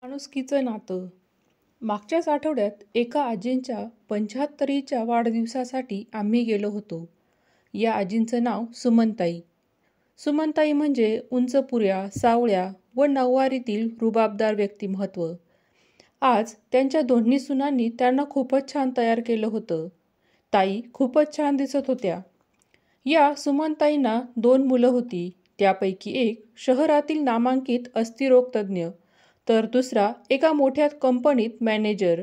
माणुसकीचं नातं. मागच्याच आठवड्यात एका आजींच्या 75च्या वाढदिवसासाठी आम्ही गेलो होतो. या आजींचं नाव सुमनताई. सुमनताई म्हणजे उंचपुऱ्या, सावळ्या व नऊवारीतील रुबाबदार व्यक्तिमत्व. आज त्यांच्या दोन्ही सुनांनी त्यांना खूपच छान तयार केलं होतं. ताई खूपच छान दिसत होत्या. या सुमनताईंना 2 मुलं होती. त्यापैकी एक शहरातील नामांकित अस्थिरोग तज्ज्ञ, तर दुसरा एका मोठ्या कंपनीत मॅनेजर.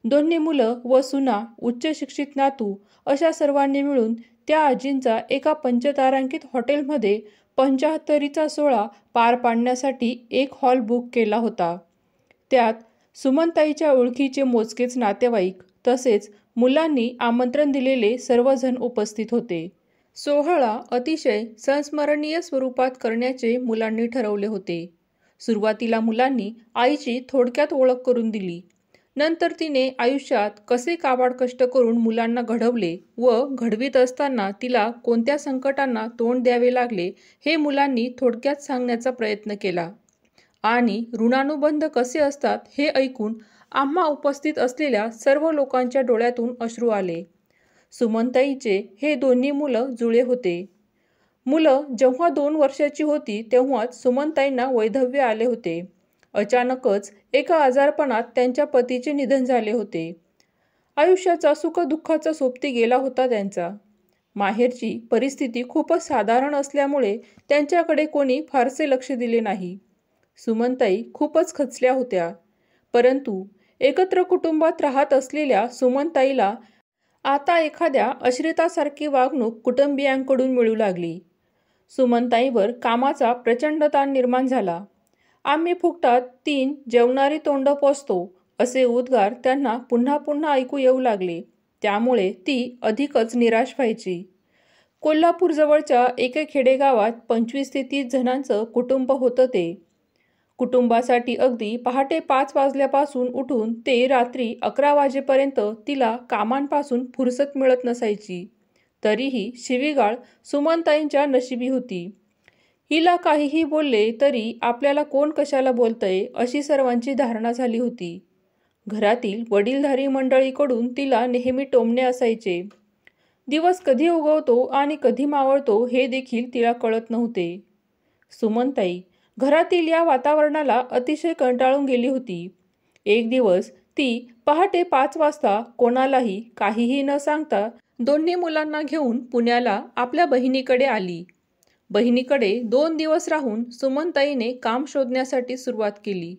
दोन्ही मुलं व सुना, उच्च शिक्षित नातू अशा सर्वांनी मिळून त्या आजींचा एका पंचतारांकित हॉटेलमध्ये 75चा सोहळा पार पाडण्यासाठी एक हॉल बुक केला होता. त्यात सुमनताईच्या ओळखीचे मोजकेच नातेवाईक तसेच मुलांनी आमंत्रण दिलेले सर्वजण उपस्थित होते. सोहळा अतिशय संस्मरणीय स्वरूपात करण्याचे मुलांनी ठरवले होते. सुरुवातीला मुलांनी आईची थोडक्यात ओळख करून दिली. नंतर तिने आयुष्यात कसे काबाड कष्ट करून मुलांना घडवले व घडवीत असताना तिला कोणत्या संकटांना तोंड द्यावे लागले हे मुलांनी थोडक्यात सांगण्याचा प्रयत्न केला. आणि ऋणानुबंध कसे असतात हे ऐकून आम्हा उपस्थित असलेल्या सर्व लोकांच्या डोळ्यातून अश्रू आले. सुमनताईचे हे दोन्ही मुलं जुळे होते. मुलं जेव्हा 2 वर्षाची होती तेव्हाच सुमनताईंना वैधव्य आले होते. अचानकच एका आजारपणात त्यांच्या पतीचे निधन झाले होते. आयुष्याचा सुखदुःखाचा सोबती गेला होता त्यांचा. माहेरची परिस्थिती खूपच साधारण असल्यामुळे त्यांच्याकडे कोणी फारसे लक्ष दिले नाही. सुमनताई खूपच खचल्या होत्या. परंतु एकत्र कुटुंबात राहत असलेल्या सुमनताईला आता एखाद्या आश्रितासारखी वागणूक कुटुंबियांकडून मिळू लागली. सुमनताईंवर कामाचा प्रचंड ताण निर्माण झाला. आम्ही फुकटात 3 जेवणारी तोंड पोसतो असे उद्गार त्यांना पुन्हा पुन्हा ऐकू येऊ लागले. त्यामुळे ती अधिकच निराश व्हायची. कोल्हापूरजवळच्या एका खेडेगावात 25 ते 30 जणांचं कुटुंब होतं ते. कुटुंबासाठी अगदी पहाटे 5 वाजल्यापासून उठून ते रात्री 11 वाजेपर्यंत तिला कामांपासून फुरसत मिळत नसायची. तरीही शिवीगाळ सुमनताईंच्या नशिबी होती. हिला काहीही बोलले तरी आपल्याला कोण कशाला बोलतंय अशी सर्वांची धारणा झाली होती. घरातील वडीलधारी मंडळीकडून तिला नेहमी टोमणे असायचे. दिवस कधी उगवतो आणि कधी मावळतो हे देखील तिला कळत नव्हते. सुमनताई घरातील या वातावरणाला अतिशय कंटाळून गेली होती. एक दिवस ती पहाटे 5 वाजता कोणालाही काहीही न सांगता दोन्ही मुलांना घेऊन पुण्याला आपल्या बहिणीकडे आली. बहिणीकडे 2 दिवस राहून सुमनताईने काम शोधण्यासाठी सुरुवात केली.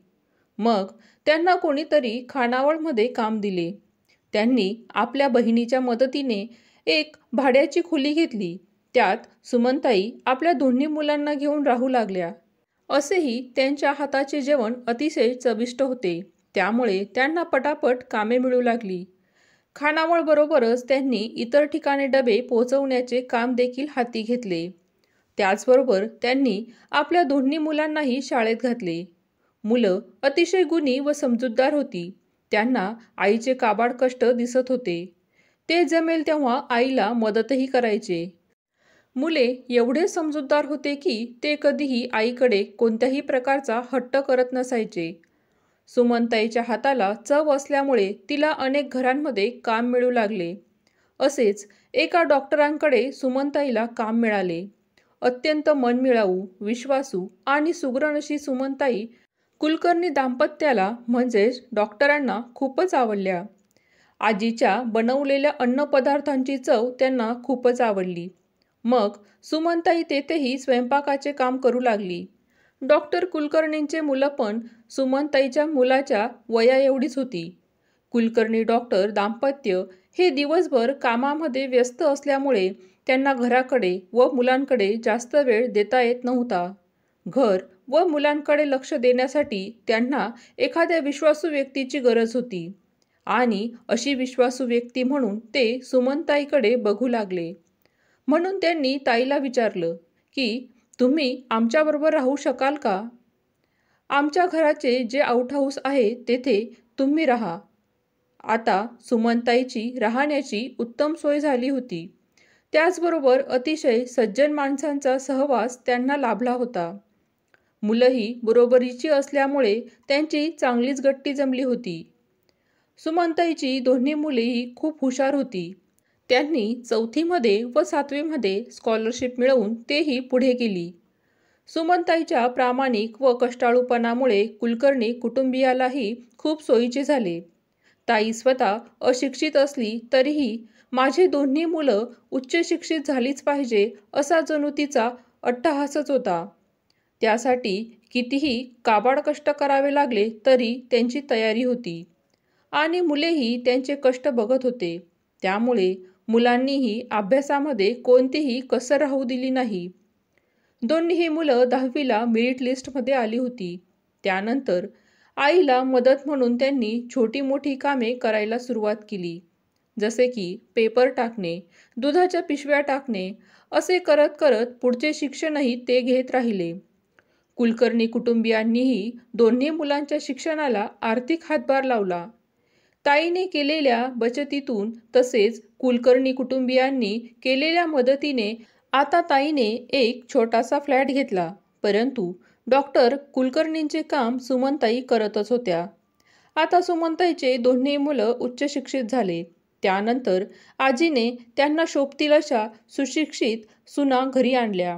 मग त्यांना कोणीतरी खानावळमध्ये काम दिले. त्यांनी आपल्या बहिणीच्या मदतीने एक भाड्याची खोली घेतली. त्यात सुमनताई आपल्या दोन्ही मुलांना घेऊन राहू लागल्या. असेही त्यांच्या हाताचे जेवण अतिशय चविष्ट होते. त्यामुळे त्यांना पटापट कामे मिळू लागली. खानावळबरोबरच त्यांनी इतर ठिकाणी डबे पोहोचवण्याचे काम देखील हाती घेतले. त्याचबरोबर त्यांनी आपल्या दोन्ही मुलांनाही शाळेत घातले. मुलं अतिशय गुणी व समजूतदार होती. त्यांना आईचे काबाड कष्ट दिसत होते. ते जमेल तेव्हा आईला मदतही करायचे. मुले एवढे समजूतदार होते की ते कधीही आईकडे कोणत्याही प्रकारचा हट्ट करत नसायचे. सुमनताईच्या हाताला चव असल्यामुळे तिला अनेक घरांमध्ये काम मिळू लागले. असेच एका डॉक्टरांकडे सुमनताईला काम मिळाले. अत्यंत मनमिळाऊ, विश्वासू आणि सुगरण अशी सुमनताई कुलकर्णी दाम्पत्याला म्हणजेच डॉक्टरांना खूपच आवडल्या. आजीच्या बनवलेल्या अन्नपदार्थांची चव त्यांना खूपच आवडली. मग सुमनताई तेथेही स्वयंपाकाचे काम करू लागली. डॉक्टर कुलकर्णींचे मुलं पण सुमनताईच्या मुलाच्या वया एवढीच होती. कुलकर्णी डॉक्टर दाम्पत्य हे दिवसभर कामामध्ये व्यस्त असल्यामुळे त्यांना घराकडे व मुलांकडे जास्त वेळ देता येत नव्हता. घर व मुलांकडे लक्ष देण्यासाठी त्यांना एखाद्या विश्वासू व्यक्तीची गरज होती आणि अशी विश्वासू व्यक्ती म्हणून ते सुमनताईकडे बघू लागले. म्हणून त्यांनी ताईला विचारलं की तुम्ही आमच्याबरोबर राहू शकाल का? आमच्या घराचे जे आउटहाऊस आहे तेथे तुम्ही राहा. आता सुमनताईची राहण्याची उत्तम सोय झाली होती. त्याचबरोबर अतिशय सज्जन माणसांचा सहवास त्यांना लाभला होता. मुलंही बरोबरीची असल्यामुळे त्यांची चांगलीच गट्टी जमली होती. सुमनताईची दोन्ही मुलेही खूप हुशार होती. त्यांनी 4थीमध्ये व 7वीमध्ये स्कॉलरशिप मिळवून तेही पुढे गेली. सुमनताईच्या प्रामाणिक व कष्टाळूपणामुळे कुलकर्णी कुटुंबियालाही खूप सोयीचे झाले. ताई स्वतः अशिक्षित असली तरीही माझी दोन्ही मुलं उच्च शिक्षित झालीच पाहिजे असा जणू तिचा अट्टहासच होता. त्यासाठी कितीही काबाड कष्ट करावे लागले तरी त्यांची तयारी होती आणि मुलेही त्यांचे कष्ट बघत होते. त्यामुळे मुलांनीही अभ्यासामध्ये कोणतीही कसर राहू दिली नाही. दोन्हीही मुलं 10वीला मेरिट लिस्टमध्ये आली होती. त्यानंतर आईला मदत म्हणून त्यांनी छोटी मोठी कामे करायला सुरुवात केली. जसे की पेपर टाकणे, दुधाच्या पिशव्या टाकणे, असे करत करत पुढचे शिक्षणही ते घेत राहिले. कुलकर्णी कुटुंबियांनीही दोन्ही मुलांच्या शिक्षणाला आर्थिक हातभार लावला. ताईने केलेल्या बचतीतून तसेच कुलकर्णी कुटुंबियांनी केलेल्या मदतीने आता ताईने एक छोटासा फ्लॅट घेतला. परंतु डॉक्टर कुलकर्णींचे काम सुमनताई करतच होत्या. आता सुमनताईचे दोन्ही मुलं उच्च शिक्षित झाले. त्यानंतर आजीने त्यांना शोभतील अशा सुशिक्षित सुना घरी आणल्या.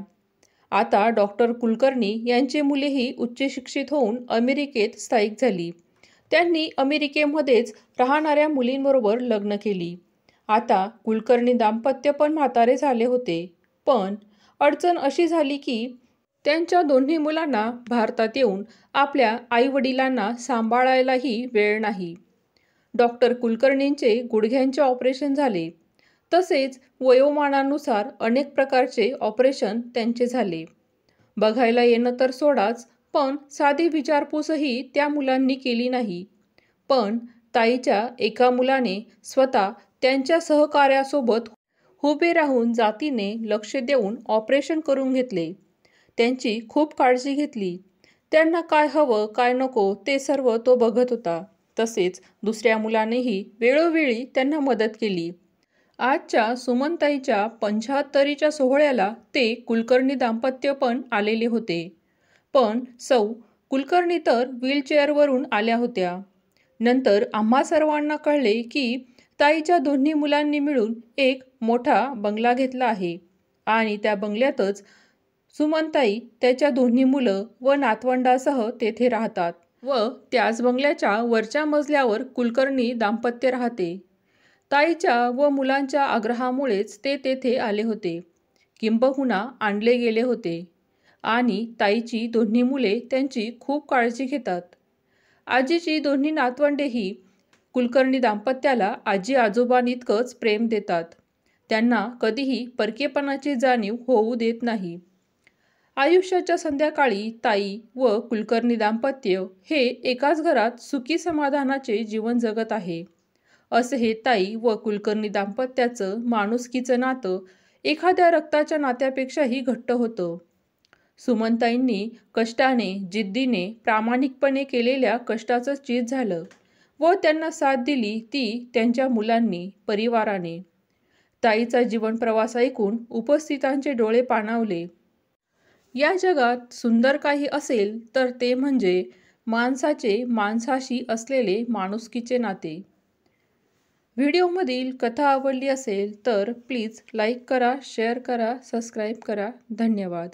आता डॉक्टर कुलकर्णी यांची मुलेही उच्च शिक्षित होऊन अमेरिकेत स्थायिक झाली. त्यांनी अमेरिकेमध्येच राहणाऱ्या मुलींबरोबर लग्न केली. आता कुलकर्णी दाम्पत्य पण म्हातारे झाले होते. पण अडचण अशी झाली की त्यांच्या दोन्ही मुलांना भारतात येऊन आपल्या आईवडिलांना सांभाळायलाही वेळ नाही. डॉक्टर कुलकर्णींचे गुडघ्यांचे ऑपरेशन झाले. तसेच वयोमानानुसार अनेक प्रकारचे ऑपरेशन त्यांचे झाले. बघायला येणं तर सोडाच, पण साधी विचारपूसही त्या मुलांनी केली नाही. पण ताईच्या एका मुलाने स्वतः त्यांच्या सहकार्यासोबत उभे राहून जातीने लक्ष देऊन ऑपरेशन करून घेतले. त्यांची खूप काळजी घेतली. त्यांना काय हवं काय नको ते सर्व तो बघत होता. तसेच दुसऱ्या मुलानेही वेळोवेळी त्यांना मदत केली. आजच्या सुमनताईच्या 75च्या सोहळ्याला ते कुलकर्णी दाम्पत्य पण आलेले होते. पण सौ कुलकर्णी तर व्हीलचेअरवरून आल्या होत्या. नंतर आम्हा सर्वांना कळले की ताईच्या दोन्ही मुलांनी मिळून एक मोठा बंगला घेतला आहे आणि त्या बंगल्यातच सुमनताई, त्याच्या दोन्ही मुलं व नातवंडासह तेथे राहतात व त्याच बंगल्याच्या वरच्या मजल्यावर कुलकर्णी दाम्पत्य राहते. ताईच्या व मुलांच्या आग्रहामुळेच ते तेथे आले होते, किंबहुना आणले गेले होते. आणि ताईची दोन्ही मुले त्यांची खूप काळजी घेतात. आजीची दोन्ही नातवंडेही कुलकर्णी दाम्पत्याला आजी आजोबांइतकंच प्रेम देतात. त्यांना कधीही परकेपणाची जाणीव होऊ देत नाही. आयुष्याच्या संध्याकाळी ताई व कुलकर्णी दाम्पत्य हे एकाच घरात सुखी समाधानाचे जीवन जगत आहे. असे हे ताई व कुलकर्णी दाम्पत्याचं माणुसकीचं नातं एखाद्या रक्ताच्या नात्यापेक्षाही घट्ट होतं. सुमनताईंनी कष्टाने, जिद्दीने, प्रामाणिकपणे केलेल्या कष्टाचं चीज झालं व त्यांना साथ दिली ती त्यांच्या मुलांनी, परिवाराने. ताईचा जीवनप्रवास ऐकून उपस्थितांचे डोळे पाणावले. या जगात सुंदर काही असेल तर ते म्हणजे माणसाचे माणसाशी असलेले माणुसकीचे नाते. व्हिडिओमधील कथा आवडली असेल तर प्लीज लाईक करा, शेअर करा, सबस्क्राईब करा. धन्यवाद.